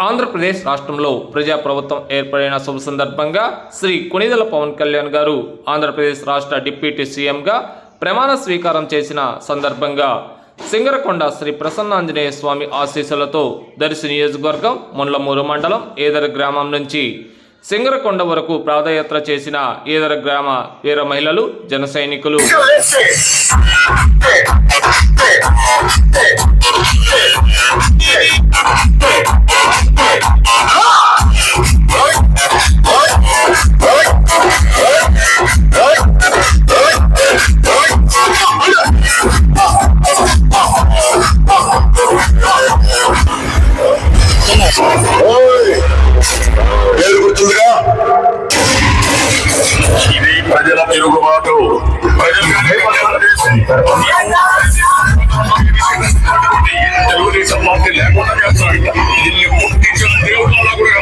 ఆంధ్రప్రదేశ్ రాష్ట్రంలో ప్రజాప్రభుత్వం ఏర్పడిన శుభ సందర్భంగా శ్రీ కొణిదెల పవన్ కళ్యాణ్ గారు ఆంధ్రప్రదేశ్ రాష్ట్ర డిప్యూటీ సీఎంగా ప్రమాణ స్వీకారం చేసిన సందర్భంగా సింగరకొండ శ్రీ ప్రసన్నాంజనేయ స్వామి ఆశీస్సులతో దర్శి నియోజకవర్గం ముండ్లమూరు మండలం ఏదర గ్రామం నుంచి సింగరకొండ వరకు పాదయాత్ర చేసిన ఏదర గ్రామ వీర మహిళలు జన సైనికులు ప్రజల తిరుగుబాటు తెలుగుదేశం పార్టీ లేకుండా చేస్తారంట. దీన్ని ముట్టించిన దేవుళ్ళ కూడా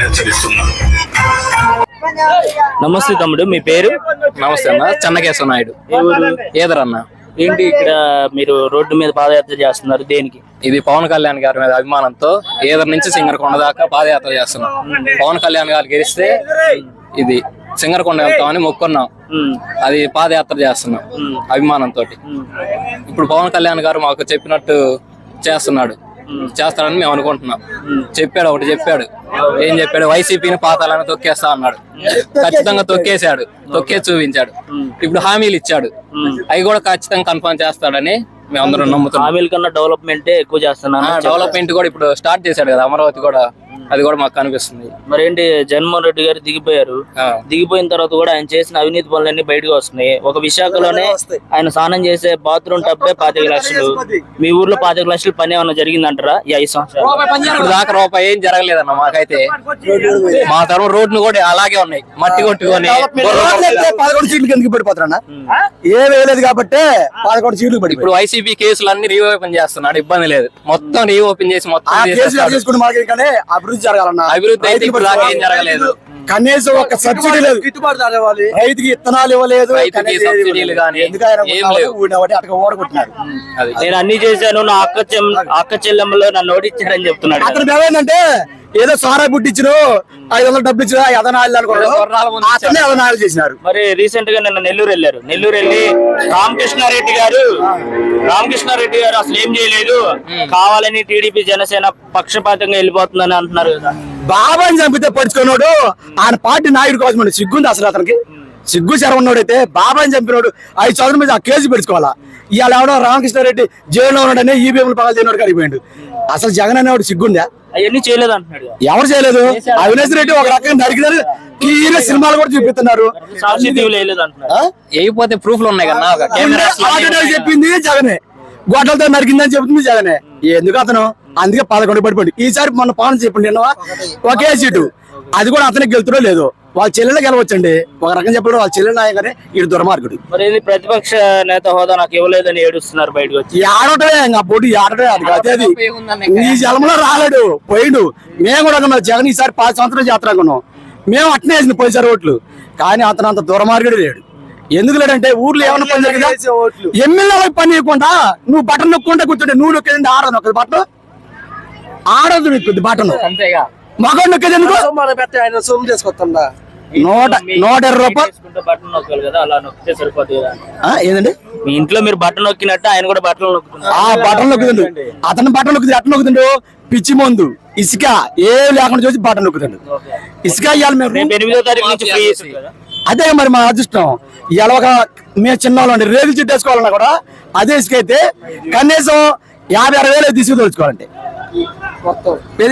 హెచ్చరిస్తున్నారు. నమస్తే తమ్ముడు, మీ పేరు? నమస్తే అన్న, చెన్నకేశ్వర నాయుడు. ఏదరన్నా ఏంటి ఇక్కడ మీరు రోడ్డు మీద పాదయాత్ర చేస్తున్నారు, దేనికి? ఇది పవన్ కళ్యాణ్ గారి మీద అభిమానంతో ఏదర్ నుంచి సింగరకొండ దాకా పాదయాత్ర చేస్తున్నాం. పవన్ కళ్యాణ్ గారు గెలిస్తే ఇది సింగరకొండ వెళ్తామని మొక్కున్నాం, అది పాదయాత్ర చేస్తున్నాం అభిమానంతో. ఇప్పుడు పవన్ కళ్యాణ్ గారు మాకు చెప్పినట్టు చేస్తాడని మేము అనుకుంటున్నాం. ఒకటి చెప్పాడు. ఏం చెప్పాడు? వైసీపీని పాతాలని తొక్కేస్తా అన్నాడు. ఖచ్చితంగా తొక్కేశాడు, తొక్కేసి చూపించాడు. ఇప్పుడు హామీలు ఇచ్చాడు, అవి కూడా ఖచ్చితంగా కన్ఫర్మ్ చేస్తాడని మేము అందరం నమ్ముతున్నాం. హామీల కన్నా డెవలప్మెంటే ఎక్కువ చేస్తున్నాను. డెవలప్మెంట్ కూడా ఇప్పుడు స్టార్ట్ చేశాడు కదా, అమరావతి కూడా, అది కూడా మాకు కనిపిస్తుంది. మరేంటి, జగన్మోహన్ రెడ్డి గారు దిగిపోయారు. దిగిపోయిన తర్వాత కూడా ఆయన చేసిన అవినీతి పనులన్నీ బయటకు వస్తున్నాయి. ఒక విశాఖలోనే ఆయన స్నానం చేసే బాత్రూమ్ టబ్బే 25 లక్షలు. మీ ఊర్లో 25 లక్షలు పని ఏమన్నా జరిగిందంటారా ఈ 5 సంవత్సరాలు? ఇప్పుడు దాకా రూపాయి ఏం జరగలేదన్న మాకైతే. మా తరం రోడ్లు కూడా అలాగే ఉన్నాయి, మట్టి కొట్టుకొని. 11 సీట్లు ఎందుకు పడిపోతారన్నా? ఏ వేయలేదు కాబట్టి 11 సీట్లు పడి. ఇప్పుడు వైసీపీ కేసులు అన్ని రీఓపెన్ చేస్తున్నాడు, ఇబ్బంది లేదు. మొత్తం రీఓపెన్ చేసి మొత్తం అభివృద్ధి అయితే ఇప్పుడు దాకా ఏం జరగలేదు. కనీసం ఒక సబ్సిడీ లేదు, గిట్టుబాటు రైతుకి విత్తనాలు ఇవ్వలేదు. నేను అన్ని చేశాను, నా అక్క చెల్లెమ్మలో నన్ను ఓడించారని చెప్తున్నాడు. అతను ఏమైందంటే ఏదో సారా బుట్టిచ్చిన 500 డబ్బులు ఇచ్చిన అదనాలు చేసినారు. మరి రీసెంట్ గా నిన్న నెల్లూరు వెళ్ళారు. నెల్లూరు వెళ్ళి రామకృష్ణారెడ్డి గారు అసలు ఏం చేయలేదు, కావాలని టీడీపీ జనసేన పక్షపాతంగా వెళ్ళిపోతుందని అంటున్నారు కదా. బాబాని చంపితే పడుచుకున్నాడు, ఆయన పార్టీ నాయకుడు కోసం సిగ్గుంది అసలు. అతనికి సిగ్గు శరవన్నోడైతే బాబాని చంపినాడు 5 సంవత్సరం మీద ఆ కేసు పెట్టుకోవాలా. ఇవాళ ఎవడో రామకృష్ణారెడ్డి జైల్లో ఉన్నాడని ఈవీఎంలు పగలు చేయనోడు కడిగిపోయాడు. అసలు జగన్ అనేవాడు సిగ్గుందా? అవన్నీ చేయలేదు అంటున్నాడు. ఎవరు చేయలేదు? అవినాష్ రెడ్డి ఒక రకంగా నరికినారు, క్లియర్ సినిమాలు కూడా చూపిస్తున్నారు. అయిపోతే ప్రూఫ్లు ఉన్నాయి కదా. చెప్పింది జగనే, గొడ్డలతో నరికిందని చెప్తుంది జగనే. ఎందుకు అతను? అందుకే 11 పడిపోయింది. ఈసారి మన పవన్ చెప్పండి ఒకే సీటు, అది కూడా అతనికి గెలుతుడో లేదు. వాళ్ళ చెల్లెలు గెలవచ్చండి. ఒక రకం చెప్పడం వాళ్ళ చెల్లెలు నాయకనే ఇటు దుర్మార్గుడు. మరి ప్రతిపక్ష నేత హోదా నాకు ఇవ్వలేదని ఏడుస్తున్నారు బయటకు వచ్చి. ఆడటమే ఇంకా పోటీ ఆడటమే. అది అది ఈ జలంలో రాలేడు, పోయిండు. మేము కూడా జగన్ ఈసారి 5 సంవత్సరాలు చేస్తా కొన్నాం. మేము అట్నే వేసింది పోయిసారి ఓట్లు. కానీ అతను అంత దుర్మార్గుడు లేడు. ఎందుకు లేడంటే ఊర్లో ఏమన్నా పని జరిగిందా? ఎమ్మెల్యేలకు పని ఇవ్వకుండా నువ్వు బటన్ నొక్కుంటే కూర్చుంటే నువ్వు నొక్కేది ఆడదు. నొక్కదు బటన్ ఆడదు, నొక్కుద్ది బటన్. మగడు నొక్కేది ఎందుకు? 120 రూపాయలు. ఏదండి మీ ఇంట్లో మీరు బటన్ నొక్కినట్టు ఆయన కూడా బటన్ నొక్కుతున్నారు. ఆ బటన్ నొక్కుతుండు, అతను బటన్ నొక్కుతుంది. అట్లా నొక్కుతుండు పిచ్చి మందు ఇసుక ఏం లేకుండా చూసి బటన్ నొక్కుతుండు. ఇసుక ఇవ్వాలి మేము 8వ తారీఖు నుంచి ఫ్రీ. అదే మరి మా అదృష్టం. ఇలా ఒక మేము చిన్నవాళ్ళండి రేగులు చెట్టు వేసుకోవాలన్నా కూడా అదే ఇసుక అయితే కనీసం 50-60 వేలు తీసుకుతోలుచుకోవాలంటే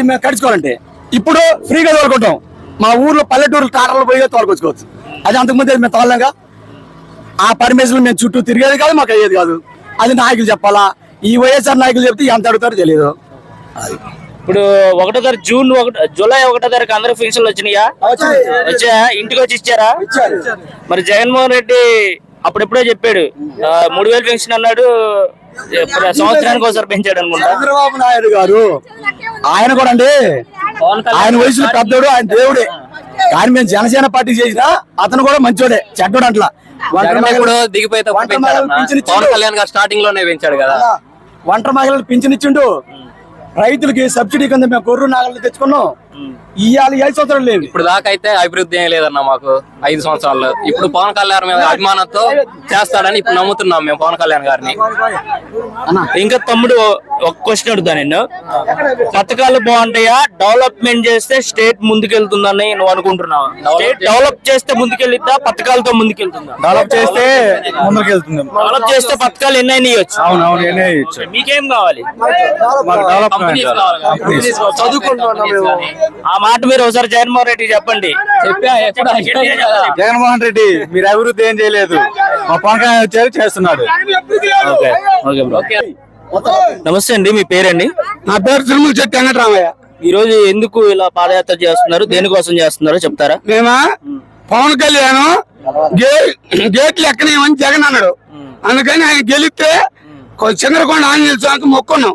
మేము కడుచుకోవాలంటే. ఇప్పుడు ఫ్రీగా తోలుకుంటాం. మా ఊర్లో పల్లెటూరు టాటర్లు పోయి తోలుకొచ్చుకోవచ్చు. అది అంతకుముందు మేము తోలలేగా. ఆ పర్మిషన్ మేము చుట్టూ తిరిగేది కాదు, మాకు అయ్యేది కాదు. అది నాయకులు చెప్పాలా. ఈ వైఎస్ఆర్ నాయకులు చెప్తే ఎంత అడుగుతారో తెలియదు. ఇప్పుడు 1వ తారీఖు జూలై 1వ తారీఖు అందరూ పెన్షన్లు వచ్చినాయా? వచ్చా? ఇంటికి వచ్చి ఇచ్చారా? మరి జగన్మోహన్ రెడ్డి అప్పుడెప్పుడో చెప్పాడు 3000 పెన్షన్ అన్నాడు, సంవత్సరానికి ఒకసారి పెంచాడు అనుకుంటా. చంద్రబాబు నాయుడు గారు ఆయన కూడా అండి, ఆయన వయసులో పెద్దోడు, ఆయన దేవుడే. కానీ మేము జనసేన పార్టీ చేసినా అతను కూడా మంచోడే, చెడ్డోడు అంట్లా. దిగిపోతే పవన్ కళ్యాణ్ గారు స్టార్టింగ్ లోనే పెంచాడు కదా. ఒంటరి మహిళలు పింఛన్ ఇచ్చిండు, రైతులకి సబ్సిడీ కింద మేము గొర్రె నాగళ్ళు తెచ్చుకున్నాం. ఇవాళ 5 సంవత్సరాలు లేవు. ఇప్పుడు దాకా అయితే అభివృద్ధి ఏం లేదన్న మాకు 5 సంవత్సరాల్లో. ఇప్పుడు పవన్ కళ్యాణ్ మీద అభిమానంతో చేస్తాడని ఇప్పుడు నమ్ముతున్నాం మేము పవన్ కళ్యాణ్ గారిని. ఇంకా తమ్ముడు ఒక క్వశ్చన్ అడుగుతా నేను, పథకాలు బాగుంటాయా, డెవలప్మెంట్ చేస్తే స్టేట్ ముందుకెళ్తుందని నువ్వు అనుకుంటున్నావా? స్టేట్ డెవలప్ చేస్తే ముందుకెళ్ళిద్దా, పథకాలతో ముందుకెళ్తుందా? డెవలప్ చేస్తే ముందుకు వెళ్తుంది. డెవలప్ చేస్తే పథకాలు ఎన్నైనా ఇవ్వచ్చు. అవునవును, ఎన్నే ఇచ్చు. మీకేం కావాలి? కంపెనీస్ కావాలి, కంపెనీస్ చదువుకుంటున్నాం. ఆ మాట మీరు ఒకసారి జగన్మోహన్ రెడ్డి చెప్పండి. జగన్మోహన్ రెడ్డి మీరు అభివృద్ధి ఏం చేయలేదు, మా పవన్ కళ్యాణ్ వచ్చారు చేస్తున్నాడు. నమస్తే అండి, మీ పేరండి? నా పేరు తిరుమల చెట్టు వెంకటరామయ్య. ఈ రోజు ఎందుకు ఇలా పాదయాత్ర చేస్తున్నారు, దేనికోసం చేస్తున్నారో చెప్తారా? మేమా పవన్ కళ్యాణ్ గేట్లు ఎక్కనేమని జగన్ అన్నాడు, అందుకని ఆయన గెలిస్తే చంద్రకొండ ఆంజనేయ స్వామికి మొక్కున్నాం.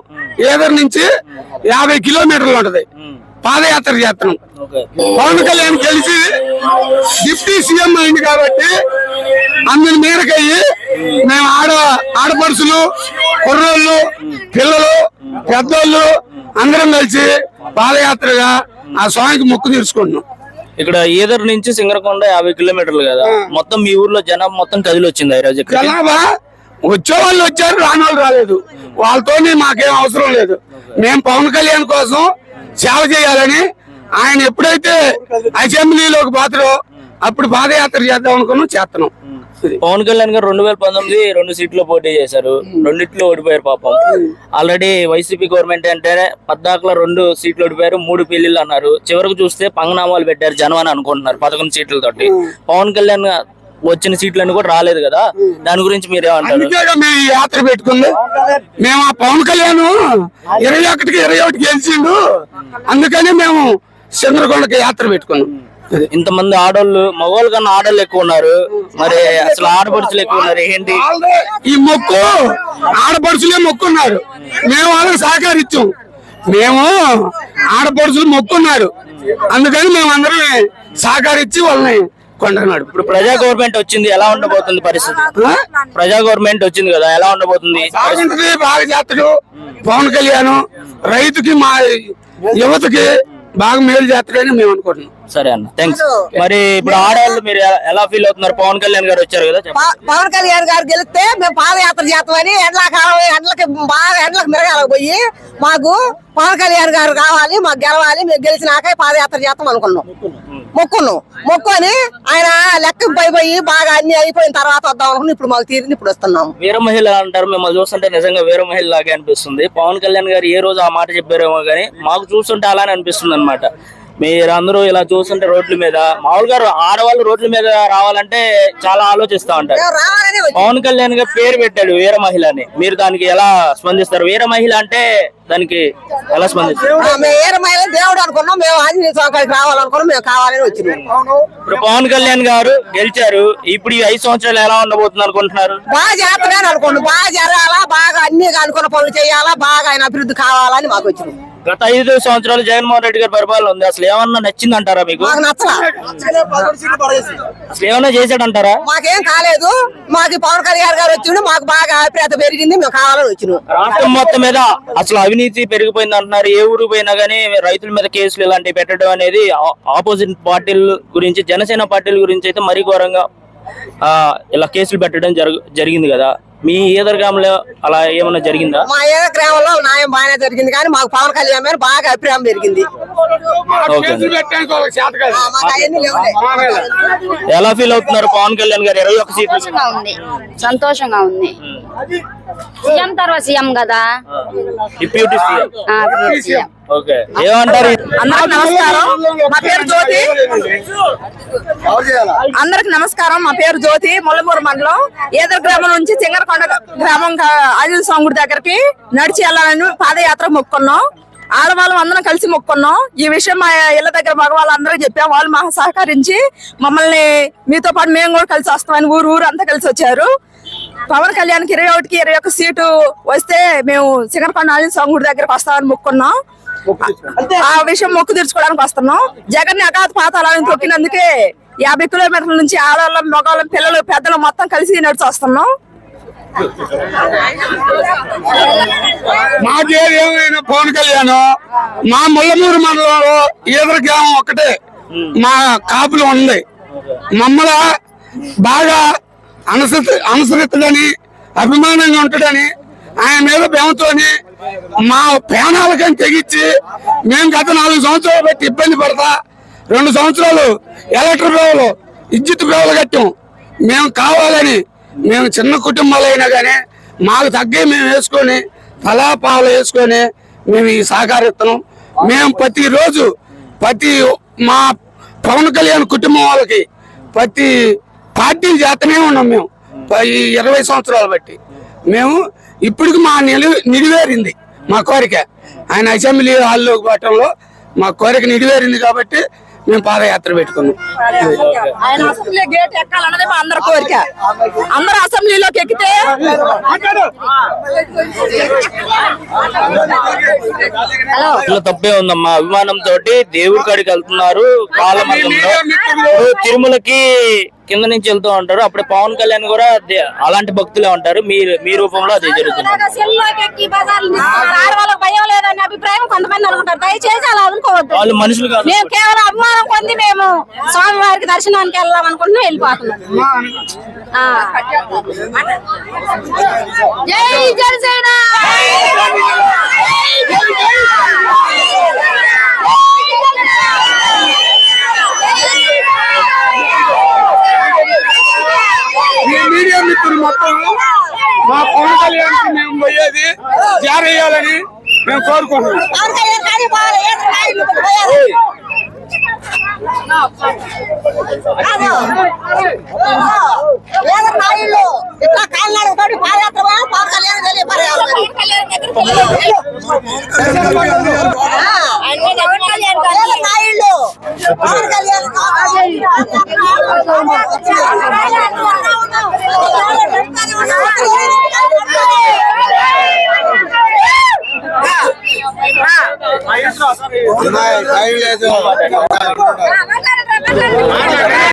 ఏదర్ నుంచి 50 కిలోమీటర్లు ఉంటది, పాదయాత్ర చేస్తున్నాం. పవన్ కళ్యాణ్ గెలిచి డిప్యూటీ సీఎం అయింది కాబట్టి అందరి మేరకయ్యి మేము ఆడపడుచులు, కుర్రోళ్ళు, పిల్లలు, పెద్దోళ్ళు అందరం కలిసి పాదయాత్రగా ఆ స్వామికి మొక్కు తీర్చుకుంటున్నాం. ఇక్కడ ఈదర్ నుంచి సింగరకొండ 50 కిలోమీటర్లు కదా, మొత్తం మీ ఊర్లో జనాభా మొత్తం కదిలి వచ్చింది ఈ రోజు. జనాభా వచ్చే వాళ్ళు వచ్చారు, రాని వాళ్ళు రాలేదు. వాళ్ళతోనే మాకేం అవసరం లేదు. మేము పవన్ కళ్యాణ్ కోసం సేవ చేయాలని ఆయన ఎప్పుడైతే అసెంబ్లీలోకి పోతారో అప్పుడు పాదయాత్ర చేద్దాం అనుకున్నాం, చేస్తున్నాం. పవన్ కళ్యాణ్ గారు 2019 2 సీట్లు పోటీ చేశారు, రెండిట్లో ఓడిపోయారు పాపం. ఆల్రెడీ వైసీపీ గవర్నమెంట్ అంటేనే 14లో 2 సీట్లు ఓడిపోయారు, 3 పెళ్లిళ్ళు అన్నారు. చివరికి చూస్తే పంగనామాలు పెట్టారు జనం అని అనుకుంటున్నారు 11 సీట్లతోటి. పవన్ కళ్యాణ్ వచ్చిన సీట్లన్నీ కూడా రాలేదు కదా, దాని గురించి మీరేమంటారు? మేము యాత్ర పెట్టుకుంది, మేము ఆ పవన్ కళ్యాణ్ 21కి 21 గెలిచిండు, అందుకని మేము చంద్రకొండకి యాత్ర పెట్టుకున్నాం. ఇంతమంది ఆడోళ్ళు, మగవాళ్ళ కన్నా ఆడోళ్ళు ఎక్కువ ఉన్నారు, మరి అసలు ఆడపడుచులు ఎక్కువ ఉన్నారు ఏంటి? ఈ మొక్కు ఆడపడుచులే మొక్కున్నారు, మేము వాళ్ళకి సహకరించాం. మేము ఆడపడుచులు మొక్కున్నారు, అందుకని మేము అందరం సహకరించి వాళ్ళని కొంటున్నాడు. ఇప్పుడు ప్రజా గవర్నమెంట్ వచ్చింది, ఎలా ఉండబోతుంది పరిస్థితి? ప్రజా గవర్నమెంట్ వచ్చింది కదా, ఎలా ఉండబోతుంది? బాగా చేస్తాడు పవన్ కళ్యాణ్, రైతుకి మా యువతకి బాగా మేలు చేస్తాడని మేము అనుకుంటున్నాం. సరే అన్న, థ్యాంక్స్. మరి ఇప్పుడు ఆడవాళ్ళు మీరు ఎలా ఫీల్ అవుతున్నారు? పవన్ కళ్యాణ్ గారు వచ్చారు కదా, పవన్ కళ్యాణ్ గారు గెలిస్తే మేము పాదయాత్ర చేస్తామని ఎండలకి బాగా ఎండలకు మిరగాలకు పోయి మాకు పవన్ కళ్యాణ్ గారు కావాలి, మాకు గెలవాలి, మేము గెలిచినాక పాదయాత్ర చేస్తాం అనుకున్నాం. మొక్కుని ఆయన లెక్క పోయి బాగా అన్ని అయిపోయిన తర్వాత వద్దాం అనుకుని ఇప్పుడు మాకు తీరింది, ఇప్పుడు వస్తున్నాం. వీర మహిళ అంటారు, మిమ్మల్ని చూస్తుంటే నిజంగా వీర మహిళ లాగే అనిపిస్తుంది. పవన్ కళ్యాణ్ గారు ఏ రోజు ఆ మాట చెప్పారేమో కానీ మాకు చూస్తుంటే అలానే అనిపిస్తుంది అనమాట. మీరందరూ ఇలా చూస్తుంటే రోడ్ల మీద, మామూలుగా ఆడవాళ్ళు రోడ్ల మీద రావాలంటే చాలా ఆలోచిస్తా ఉంటారు. పవన్ కళ్యాణ్ గారు పేరు పెట్టాడు వీర మహిళ అని, మీరు దానికి ఎలా స్పందిస్తారు? వీర మహిళ అంటే దానికి ఎలా స్పందిస్తారు? వీర మహిళ దేవుడు అనుకున్నాం, మేము ఆంజనేయ స్వామికి రావాలనుకున్నాం, మేము కావాలని వచ్చినాం. ఇప్పుడు పవన్ కళ్యాణ్ గారు గెలిచారు, ఇప్పుడు ఈ 5 సంవత్సరాలు ఎలా ఉండబోతుంది అనుకుంటున్నారు? బాగా చేస్తారని అనుకోండి, బాగా జరగాలా, బాగా అన్ని అనుకున్న పనులు చేయాలా, బాగా ఆయన అభివృద్ధి కావాలని మాకు వచ్చినాం. గత 5 సంవత్సరాలు జగన్మోహన్ రెడ్డి గారి పరిపాలన ఉంది, అసలు ఏమన్నా నచ్చిందంటారా మీకు? మాకు నచ్చలా, అసలు ఏమన్నా చేశాడంటారా? మాకేం కాలేదు. మాకు పవన్ కళ్యాణ్ గారు వచ్చిండు, మాకు బాగా అభిప్రాయం పెరిగింది, మేము కావాలని వచ్చినాం. రాష్ట్రం మొత్తం మీద అసలు అవినీతి పెరిగిపోయింది అంటున్నారు. ఏ ఊరు పోయినా గానీ రైతుల మీద కేసులు ఇలాంటివి పెట్టడం అనేది ఆపోజిట్ పార్టీల గురించి, జనసేన పార్టీల గురించి అయితే మరీ ఘోరంగా ఇలా కేసులు పెట్టడం జరిగింది కదా. మీ ఏదర్ గ్రామంలో అలా ఏమన్నా జరిగిందా? మా ఏదర్ గ్రామంలో న్యాయం బాగానే జరిగింది, కానీ మాకు పవన్ కళ్యాణ్ మీద బాగా అభిప్రాయం పెరిగింది. ఎలా ఫీల్ అవుతున్నారు పవన్ కళ్యాణ్ గారు 21 సీట్లు? సంతోషంగా ఉంది. సీఎం తర్వాత సీఎం కదా, డిప్యూటీ సీఎం. ఓకే, ఏమంటారు? అందరికి నమస్కారం, మా పేరు జ్యోతి. అందరికి నమస్కారం, మా పేరు జ్యోతి. ముల్లమూరు మండలం ఏదర్ గ్రామం నుంచి సింగరకొండ గ్రామం ఆంజనేయ స్వామి గుడి దగ్గరికి నడిచి వెళ్ళాలని పాదయాత్ర మొక్కున్నాం. ఆడవాళ్ళం అందరం కలిసి మొక్కున్నాం. ఈ విషయం మా ఇళ్ల దగ్గర మగవాళ్ళందరూ చెప్పాం, వాళ్ళు మాకు సహకరించి మమ్మల్ని మీతో పాటు మేము కూడా కలిసి వస్తామని ఊరు అంతా కలిసి వచ్చారు. పవన్ కళ్యాణ్కి 21కి 21 సీటు వస్తే మేము సింగరకొండ ఆంజనేయ స్వామి గుడి దగ్గరకు వస్తామని మొక్కున్నాం. ఆ విషయం మొక్కు తీర్చుకోవడానికి వస్తున్నాం. జగన్ అగాధ పాతాలని తొక్కినందుకే 50 కిలోమీటర్ల నుంచి ఆడవాళ్ళం, మగవాళ్ళం, పిల్లలు, పెద్దలు మొత్తం కలిసి నడిచి వస్తున్నాం. మాకేది ఏమైనా పవన్ కళ్యాణ్ మా ముల్లమూరు మండలంలో ఈదర గ్రామం ఒక్కటే మా కాపులు ఉంది. మమ్మల్ని బాగా అనుసరితుడని అభిమానంగా ఉంటాడని ఆయన మీద ప్రేమతోని మా ప్రాణాలకని తెగించి మేము గత 4 సంవత్సరాలు బట్టి ఇబ్బంది పడతా 2 సంవత్సరాలు ఎలక్ట్రిక్ సేవలు విద్యుత్ సేవలు కట్టాం. మేము కావాలని మేము చిన్న కుటుంబాలైనా కానీ మాకు తగ్గే మేము వేసుకొని తలాపాలు వేసుకొని మేము ఈ సహకరిస్తున్నాం. మేము ప్రతిరోజు మా పవన్ కళ్యాణ్ కుటుంబం వాళ్ళకి ప్రతి పార్టీ చేతనే ఉన్నాం. మేము ఈ 20 సంవత్సరాలు బట్టి మేము ఇప్పటికి మా నిడివేరింది మా కోరిక. ఆయన అసెంబ్లీ హాల్లోకి పోవటంలో మా కోరిక నిడివేరింది కాబట్టి మేము పాదయాత్ర పెట్టుకున్నాం. ఆయన అసెంబ్లీ గేట్ ఎక్కాలన్నదే మా అందరి కోరిక. అందరూ అసెంబ్లీలోకి ఎక్కితే తప్పే ఉందమ్మా. అభిమానం తోటి దేవుడి కాడికి వెళ్తున్నారు కాలమర్గంలో. తిరుమలకి కింద నుంచి వెళ్తూ ఉంటారు. అప్పుడు పవన్ కళ్యాణ్ కూడా అలాంటి భక్తులే ఉంటారు. మీ రూపంలో అది జరుగుతుంది. భయం లేదనే అభిప్రాయం కొంతమంది అనుకుంటారు. దయచేసి అలా అనుకోవద్దు. వాళ్ళు మనుషులు కాదు. మేము కేవలం అభిమానం పొంది మేము స్వామివారికి దర్శనానికి వెళ్దాం అనుకుంటున్నాం, వెళ్ళిపోతున్నాం. జై జనసేన. మీడియా మిత్రులు మొత్తం మా పవన్ కళ్యాణ్ మేము పోయేది జారేయాలని మేము కోరుకుంటున్నాం.